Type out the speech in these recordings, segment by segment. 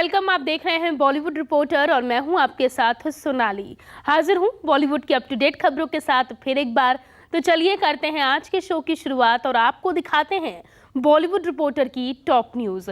Welcome. आप देख रहे हैं बॉलीवुड रिपोर्टर और मैं हूं आपके साथ सोनाली। हाजिर हूं बॉलीवुड की अप टू डेट खबरों के साथ फिर एक बार। तो चलिए करते हैं आज के शो की शुरुआत और आपको दिखाते हैं बॉलीवुड रिपोर्टर की टॉप न्यूज।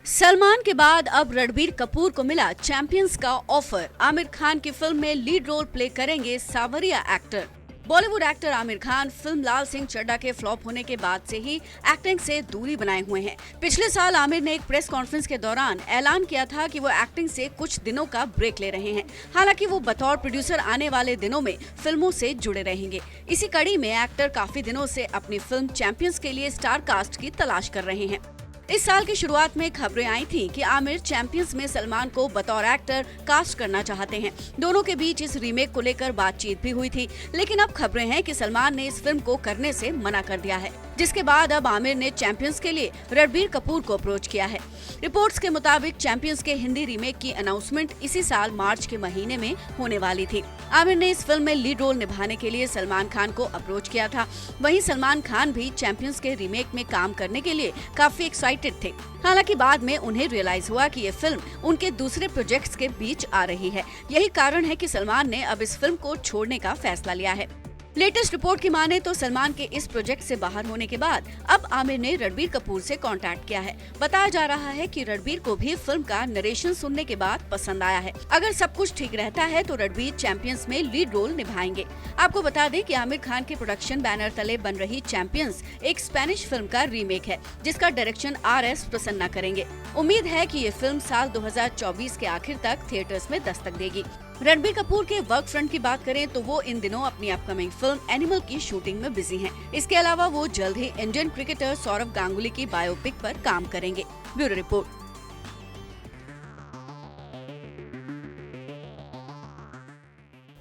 सलमान के बाद अब रणबीर कपूर को मिला चैंपियंस का ऑफर। आमिर खान की फिल्म में लीड रोल प्ले करेंगे Saawariya actor. Bollywood actor Aamir Khan फिल्म लाल सिंह चड्ढा के फ्लॉप होने के बाद से ही एक्टिंग से दूरी बनाए हुए हैं। पिछले साल आमिर ने एक प्रेस कॉन्फ्रेंस के दौरान ऐलान किया था कि वो एक्टिंग से कुछ दिनों का ब्रेक ले रहे हैं। हालांकि वो बतौर प्रोड्यूसर आने वाले दिनों में फिल्मों से जुड़े रहेंगे। इसी कड़ी में एक्टर काफी दिनों से अपनी फिल्म चैंपियंस के लिए स्टार कास्ट की तलाश कर रहे हैं। इस साल की शुरुआत में खबरें आई थी कि आमिर चैंपियंस में सलमान को बतौर एक्टर कास्ट करना चाहते हैं। दोनों के बीच इस रीमेक को लेकर बातचीत भी हुई थी, लेकिन अब खबरें हैं कि सलमान ने इस फिल्म को करने से मना कर दिया है, जिसके बाद अब आमिर ने चैंपियंस के लिए रणबीर कपूर को अप्रोच किया है। रिपोर्ट्स के मुताबिक चैंपियंस के हिंदी रीमेक की अनाउंसमेंट इसी साल मार्च के महीने में होने वाली थी। आमिर ने इस फिल्म में लीड रोल निभाने के लिए सलमान खान को अप्रोच किया था। वहीं सलमान खान भी चैंपियंस के रीमेक में काम करने के लिए काफी एक्साइटेड थे। हालांकि बाद में उन्हें रियलाइज हुआ कि ये फिल्म उनके दूसरे प्रोजेक्ट्स के बीच आ रही है। यही कारण है कि सलमान ने अब इस फिल्म को छोड़ने का फैसला लिया है। लेटेस्ट रिपोर्ट की माने तो सलमान के इस प्रोजेक्ट से बाहर होने के बाद अब आमिर ने रणबीर कपूर से कांटेक्ट किया है। बताया जा रहा है कि रणबीर को भी फिल्म का नरेशन सुनने के बाद पसंद आया है। अगर सब कुछ ठीक रहता है तो रणबीर चैंपियंस में लीड रोल निभाएंगे। आपको बता दें कि आमिर खान के प्रोडक्शन बैनर तले बन रही चैंपियंस एक स्पेनिश फिल्म का रीमेक है, जिसका डायरेक्शन RS प्रसन्ना करेंगे। उम्मीद है कि ये फिल्म साल 2024 के आखिर तक थिएटर्स में दस्तक देगी। रणबीर कपूर के वर्क फ्रंट की बात करें तो वो इन दिनों अपनी अपकमिंग फिल्म एनिमल की शूटिंग में बिजी हैं। इसके अलावा वो जल्द ही इंडियन क्रिकेटर सौरव गांगुली की बायोपिक पर काम करेंगे। Bureau report.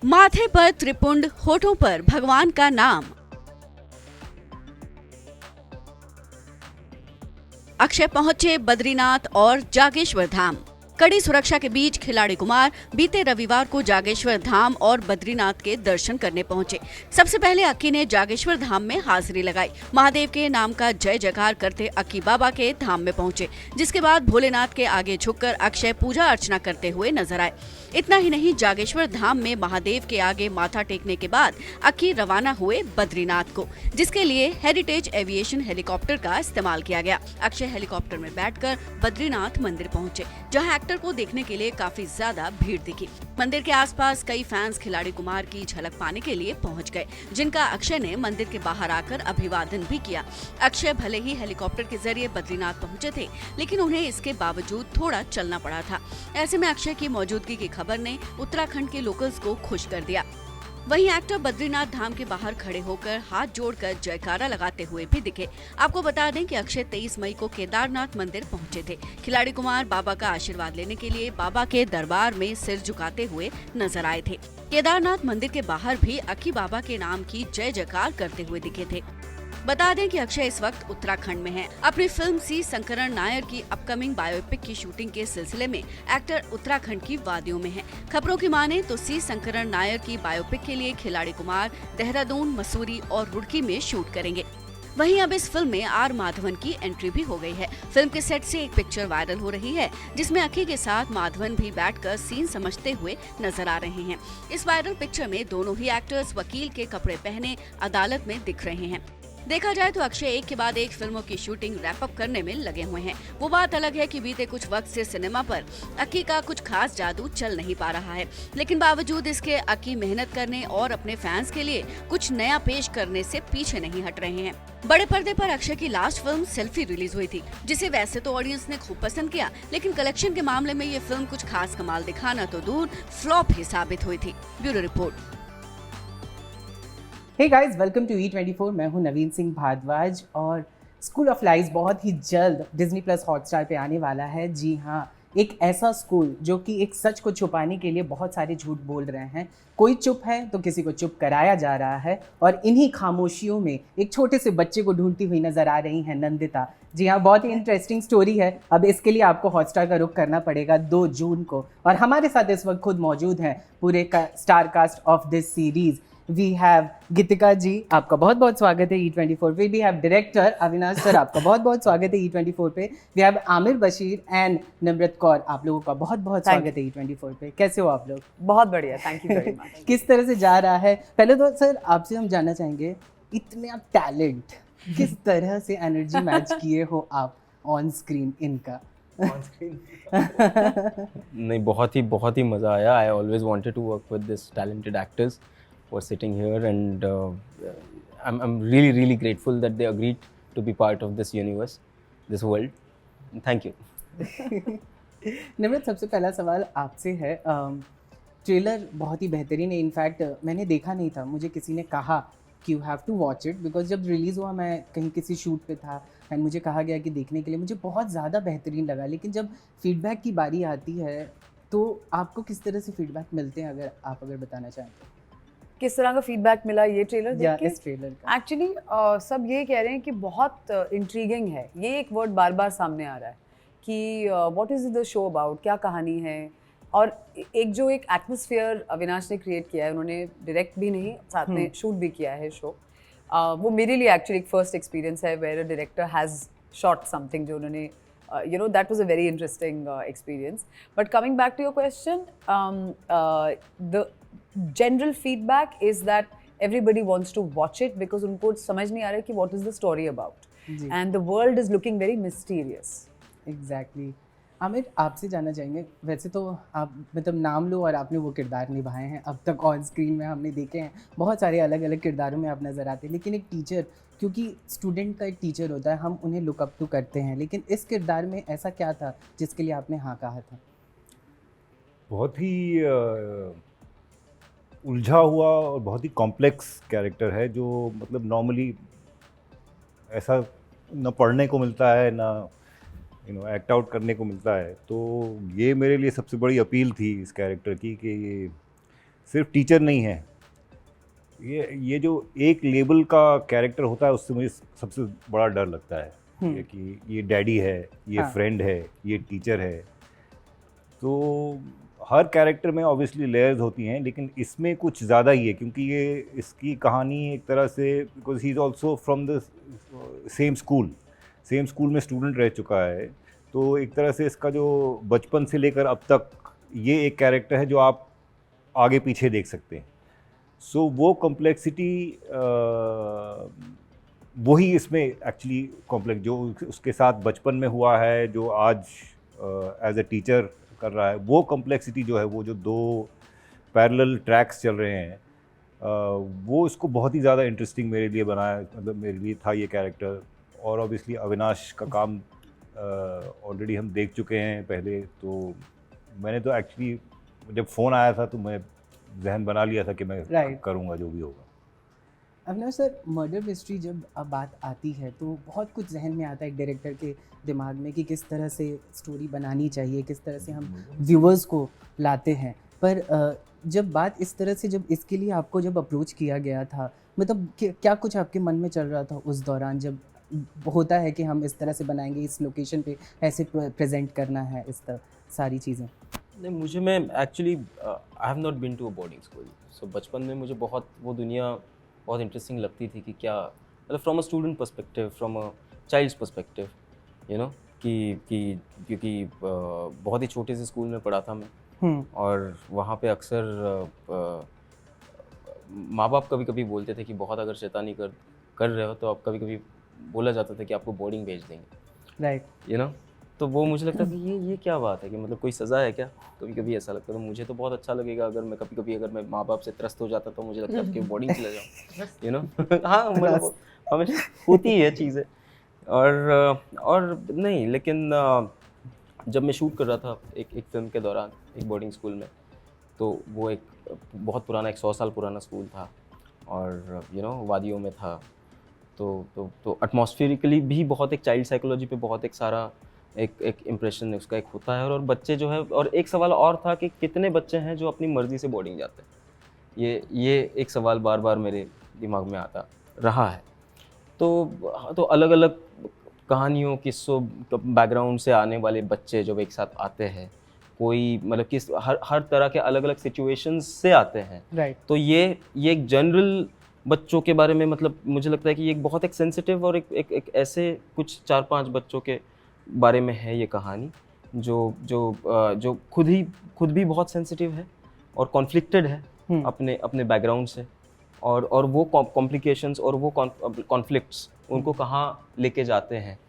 माथे पर त्रिपुंड, होठों पर भगवान का नाम। अक्षय पहुंचे बद्रीनाथ और जागेश्वर धाम। कड़ी सुरक्षा के बीच खिलाड़ी कुमार बीते रविवार को जागेश्वर धाम और बद्रीनाथ के दर्शन करने पहुंचे। सबसे पहले अक्की ने जागेश्वर धाम में हाजिरी लगाई। महादेव के नाम का जय जयकार करते अक्की बाबा के धाम में पहुंचे, जिसके बाद भोलेनाथ के आगे झुककर अक्षय पूजा अर्चना करते हुए नजर आए। इतना ही नहीं, जागेश्वर धाम में महादेव के आगे माथा टेकने के बाद अक्की रवाना हुए बद्रीनाथ को, जिसके लिए हेरिटेज एविएशन हेलीकॉप्टर का इस्तेमाल किया गया। अक्षय हेलीकॉप्टर में बैठकर बद्रीनाथ मंदिर पहुंचे, जहां एक्टर को देखने के लिए काफी ज्यादा भीड़ दिखी। मंदिर के आसपास कई फैंस खिलाड़ी कुमार की झलक पाने के लिए पहुंच गए, जिनका अक्षय ने मंदिर के बाहर आकर अभिवादन भी किया। अक्षय भले ही हेलीकॉप्टर के जरिए बद्रीनाथ पहुंचे थे, लेकिन उन्हें इसके बावजूद थोड़ा चलना पड़ा था। ऐसे में अक्षय की मौजूदगी की खबर ने उत्तराखंड के लोकल्स को खुश कर दिया। वहीं एक्टर बद्रीनाथ धाम के बाहर खड़े होकर हाथ जोड़कर जयकारा लगाते हुए भी दिखे। आपको बता दें कि अक्षय 23 मई को केदारनाथ मंदिर पहुंचे थे। खिलाड़ी कुमार बाबा का आशीर्वाद लेने के लिए बाबा के दरबार में सिर झुकाते हुए नजर आए थे। केदारनाथ मंदिर के बाहर भी अक्की बाबा के नाम की जय जयकार करते हुए दिखे थे। बता दें कि अक्षय इस वक्त उत्तराखंड में हैं। अपनी फिल्म सी शंकरन नायर की अपकमिंग बायोपिक की शूटिंग के सिलसिले में एक्टर उत्तराखंड की वादियों में हैं। खबरों की माने तो सी शंकरन नायर की बायोपिक के लिए खिलाड़ी कुमार देहरादून, मसूरी और रुड़की में शूट करेंगे। वहीं अब इस फिल्म में R माधवन की एंट्री भी हो गई है। फिल्म के सेट से एक पिक्चर वायरल हो रही है, जिसमें अक्की के साथ माधवन भी बैठकर सीन समझते हुए नजर आ रहे हैं। इस वायरल पिक्चर में दोनों ही एक्टर्स वकील के कपड़े पहने अदालत में दिख रहे हैं। देखा जाए तो अक्षय एक के बाद एक फिल्मों की शूटिंग रैप अप करने में लगे हुए हैं। वो बात अलग है कि बीते कुछ वक्त से सिनेमा पर अक्की का कुछ खास जादू चल नहीं पा रहा है, लेकिन बावजूद इसके अक्की मेहनत करने और अपने फैंस के लिए कुछ नया पेश करने से पीछे नहीं हट रहे हैं। बड़े पर्दे पर अक्षय की लास्ट फिल्म सेल्फी रिलीज हुई थी, जिसे वैसे तो ऑडियंस ने खूब पसंद किया, लेकिन कलेक्शन के मामले में ये फिल्म कुछ खास कमाल दिखाना तो दूर, फ्लॉप ही साबित हुई थी। Bureau report. Hey guys, welcome to E24। मैं हूं नवीन सिंह भारद्वाज और स्कूल ऑफ लाइफ बहुत ही जल्द डिज्नी प्लस हॉटस्टार पे आने वाला है। जी हाँ, एक ऐसा स्कूल जो कि एक सच को छुपाने के लिए बहुत सारे झूठ बोल रहे हैं। कोई चुप है तो किसी को चुप कराया जा रहा है और इन्हीं खामोशियों में एक छोटे से बच्चे को ढूंढती हुई नजर आ रही हैं नंदिता, जी हाँ, बहुत ही इंटरेस्टिंग स्टोरी है। अब इसके लिए आपको हॉटस्टार का रुख करना पड़ेगा 2 जून को। और हमारे साथ इस वक्त खुद मौजूद हैं पूरे star cast of this series. We have Geetika ji, आपका बहुत बहुत स्वागत है E24 पे। We have director Avinash sir, आपका बहुत बहुत स्वागत है E24 पे। We have Aamir Bashir and Nimrat Kaur, आप लोगों का बहुत बहुत स्वागत है E24 पे। कैसे हो आप लोग? बहुत बढ़िया, थैंक यू वेरी मच। किस तरह से जा रहा है? पहले तो सर आपसे हम जानना चाहेंगे, इतने आप टैलेंट, किस तरह से एनर्जी मैच किए हो आप ऑन स्क्रीन इनका? नहीं, बहुत ही मज़ा आया। I always wanted to work with this talented actors who are sitting here, and I'm really grateful that they agreed to be part of this universe, this world. Thank you. Nimrit, सबसे पहला सवाल आपसे है। ट्रेलर बहुत ही बेहतरीन है। In fact मैंने देखा नहीं था, मुझे किसी ने कहा कि you have to watch it, because जब रिलीज़ हुआ मैं कहीं किसी शूट पे था एंड मुझे कहा गया कि देखने के लिए, मुझे बहुत ज़्यादा बेहतरीन लगा। लेकिन जब फीडबैक की बारी आती है तो आपको किस तरह से फीडबैक मिलते हैं, अगर बताना चाहें तो? किस तरह का फीडबैक मिला ये ट्रेलर या देख के? इस ट्रेलर का? एक्चुअली सब ये कह रहे हैं कि बहुत इंट्रीगिंग है। ये एक वर्ड बार बार सामने आ रहा है कि what is the show about, क्या कहानी है। और एक एटमॉस्फेयर अविनाश ने क्रिएट किया है, उन्होंने डायरेक्ट भी नहीं, साथ में शूट भी किया है शो। वो मेरे लिए एक्चुअली एक फर्स्ट एक्सपीरियंस है where a director has shot something, जो उन्होंने that was a very interesting experience. But coming back to your question, the general feedback is that everybody wants to watch it because उनको समझ नहीं आ रहा है कि what is the story about, and the world is looking very mysterious. Exactly. Aamir, आपसे जानना चाहेंगे, वैसे तो आप मतलब नाम लो और आपने वो किरदार निभाए हैं अब तक ऑन स्क्रीन में, हमने देखे हैं बहुत सारे अलग अलग किरदारों में आप नज़र आते हैं। लेकिन एक टीचर, क्योंकि स्टूडेंट का एक टीचर होता है, हम उन्हें लुक अप टू करते हैं, लेकिन इस किरदार में ऐसा क्या था जिसके लिए आपने हाँ कहा था? बहुत ही उलझा हुआ और बहुत ही कॉम्प्लेक्स कैरेक्टर है, जो मतलब नॉर्मली ऐसा न पढ़ने को मिलता है, ना एक्ट आउट करने को मिलता है। तो ये मेरे लिए सबसे बड़ी अपील थी इस कैरेक्टर की कि ये सिर्फ टीचर नहीं है, ये जो एक लेवल का कैरेक्टर होता है उससे मुझे सबसे बड़ा डर लगता है कि ये डैडी है, ये फ्रेंड है, ये टीचर है। तो हर कैरेक्टर में ऑब्वियसली लेयर्स होती हैं, लेकिन इसमें कुछ ज़्यादा ही है, क्योंकि ये इसकी कहानी एक तरह से, because he is also from the same school में स्टूडेंट रह चुका है। तो एक तरह से इसका जो बचपन से लेकर अब तक, ये एक कैरेक्टर है जो आप आगे पीछे देख सकते हैं। सो वो कॉम्प्लेक्सिटी, वही इसमें एक्चुअली कॉम्प्लेक्स जो उसके साथ बचपन में हुआ है, जो आज एज अ टीचर कर रहा है, वो कॉम्प्लेक्सिटी जो है, वो जो 2 पैरेलल ट्रैक्स चल रहे हैं, वो इसको बहुत ही ज़्यादा इंटरेस्टिंग मेरे लिए बनाया, मतलब मेरे लिए था ये कैरेक्टर। और ऑब्वियसली अविनाश का काम ऑलरेडी हम देख चुके हैं पहले, तो मैंने तो एक्चुअली जब फ़ोन आया था तो मैं जहन बना लिया था कि मैं करूँगा जो भी होगा। अविनाश सर, मर्डर मिस्ट्री जब अब बात आती है तो बहुत कुछ जहन में आता है एक डायरेक्टर के दिमाग में कि किस तरह से स्टोरी बनानी चाहिए, किस तरह से हम व्यूवर्स को लाते हैं। पर जब बात इस तरह से, जब इसके लिए आपको जब अप्रोच किया गया था, मतलब क्या कुछ आपके मन में चल रहा था उस दौरान, जब होता है कि हम इस तरह से बनाएंगे, इस लोकेशन पे ऐसे प्रेजेंट करना है, इस तरह सारी चीज़ें? नहीं, मैं actually I have not been to a boarding school. So बचपन में मुझे बहुत वो दुनिया बहुत इंटरेस्टिंग लगती थी कि क्या, मतलब from a student perspective, from a child's perspective, कि क्योंकि बहुत ही छोटे से स्कूल में पढ़ा था मैं, और वहाँ पे अक्सर माँ बाप कभी कभी बोलते थे कि बहुत अगर शैतानी कर रहे हो तो आप कभी बोला जाता था कि आपको बोर्डिंग भेज देंगे, राइट। तो वो मुझे लगता था कि ये क्या बात है कि मतलब कोई सज़ा है क्या, कभी ऐसा लगता। तो मुझे तो बहुत अच्छा लगेगा अगर मैं कभी अगर मैं माँ बाप से त्रस्त हो जाता तो मुझे लगता है कि बोर्डिंग चला जाऊँ, हाँ, मतलब हमेशा होती है चीज़ें। और नहीं, लेकिन जब मैं शूट कर रहा था एक फिल्म के दौरान एक बोर्डिंग स्कूल में, तो वो एक बहुत पुराना, 100 साल पुराना स्कूल था, और वादियों में था। तो एटमॉस्फेरिकली भी बहुत एक चाइल्ड साइकोलॉजी पे बहुत एक सारा एक इम्प्रेशन उसका एक होता है। और बच्चे जो है, और एक सवाल और था कि कितने बच्चे हैं जो अपनी मर्ज़ी से बोर्डिंग जाते हैं, ये एक सवाल बार बार मेरे दिमाग में आता रहा है। तो अलग अलग कहानियों किस्सों बैकग्राउंड से आने वाले बच्चे जब एक साथ आते हैं, कोई मतलब किस हर तरह के अलग अलग सिचुएशंस से आते हैं, राइट तो ये एक जनरल बच्चों के बारे में, मतलब मुझे लगता है कि ये एक बहुत एक सेंसिटिव और एक ऐसे कुछ 4-5 बच्चों के बारे में है ये कहानी, जो खुद भी बहुत सेंसिटिव है और कॉन्फ्लिक्टेड है अपने बैकग्राउंड से, और वो कॉम्प्लिकेशंस और वो कॉन्फ्लिक्ट्स उनको कहाँ लेके जाते हैं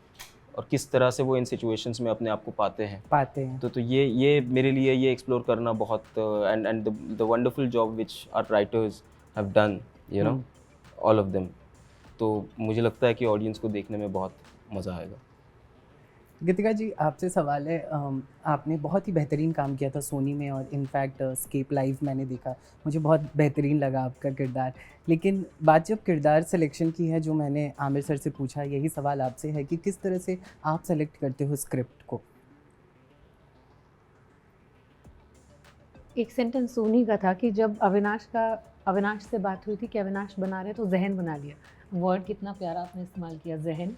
और किस तरह से वो इन सिचुएशंस में अपने आप को पाते हैं। तो ये मेरे लिए ये एक्सप्लोर करना बहुत and the wonderful job which our writers have done, you know, all of them. तो मुझे लगता है कि ऑडियंस को देखने में बहुत मज़ा आएगा। गीतिका जी, आपसे सवाल है, आपने बहुत ही बेहतरीन काम किया था सोनी में, और इनफैक्ट स्केप लाइव मैंने देखा, मुझे बहुत बेहतरीन लगा आपका किरदार। लेकिन बात जब किरदार सिलेक्शन की है, जो मैंने आमिर सर से पूछा, यही सवाल आपसे है कि किस तरह से आप सेलेक्ट करते हो स्क्रिप्ट को? एक सेंटेंस सोनी का था कि जब अविनाश से बात हुई थी कि अविनाश बना रहे तो जहन बना लिया। वर्ड कितना प्यारा आपने इस्तेमाल किया, जहन।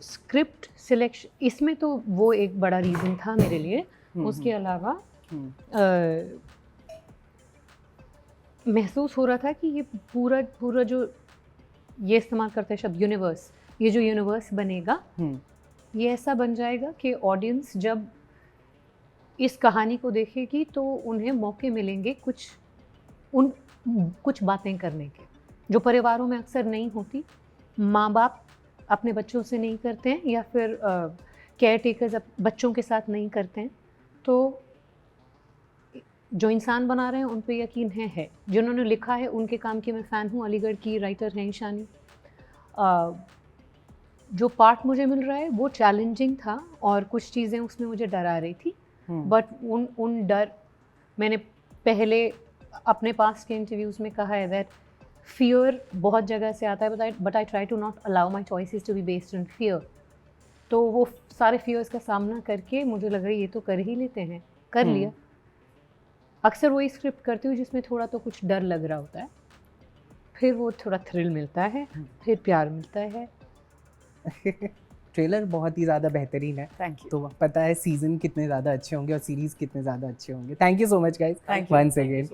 स्क्रिप्ट सिलेक्शन इसमें तो वो एक बड़ा रीज़न था मेरे लिए। उसके अलावा महसूस हो रहा था कि ये पूरा जो ये इस्तेमाल करते हैं शब्द यूनिवर्स, ये जो यूनिवर्स बनेगा ये ऐसा बन जाएगा कि ऑडियंस जब इस कहानी को देखेगी तो उन्हें मौके मिलेंगे कुछ बातें करने के, जो परिवारों में अक्सर नहीं होती। माँ बाप अपने बच्चों से नहीं करते हैं, या फिर केयर टेकर्स बच्चों के साथ नहीं करते हैं। तो जो इंसान बना रहे हैं उन पे यकीन है। जिन्होंने लिखा है उनके काम की मैं फ़ैन हूँ, अलीगढ़ की राइटर हैं ईशानी। जो पार्ट मुझे मिल रहा है वो चैलेंजिंग था और कुछ चीज़ें उसमें मुझे डरा रही थी, बट उन डर मैंने पहले अपने पास के इंटरव्यूज़ में कहा है दैट फियर बहुत जगह से आता है, but I try to not allow my choices to be based on fear. तो वो सारे फियर्स का सामना करके मुझे लग रहा है ये तो कर ही लेते हैं, कर लिया। अक्सर वही स्क्रिप्ट करती हूँ जिसमें थोड़ा तो कुछ डर लग रहा होता है, फिर वो थोड़ा थ्रिल मिलता है, फिर प्यार मिलता है। ट्रेलर बहुत ही ज़्यादा बेहतरीन है। Thank you. तो पता है सीज़न कितने ज़्यादा अच्छे होंगे और सीरीज़ कितने ज़्यादा अच्छे होंगे। Thank you so much guys, Thank you. Once again.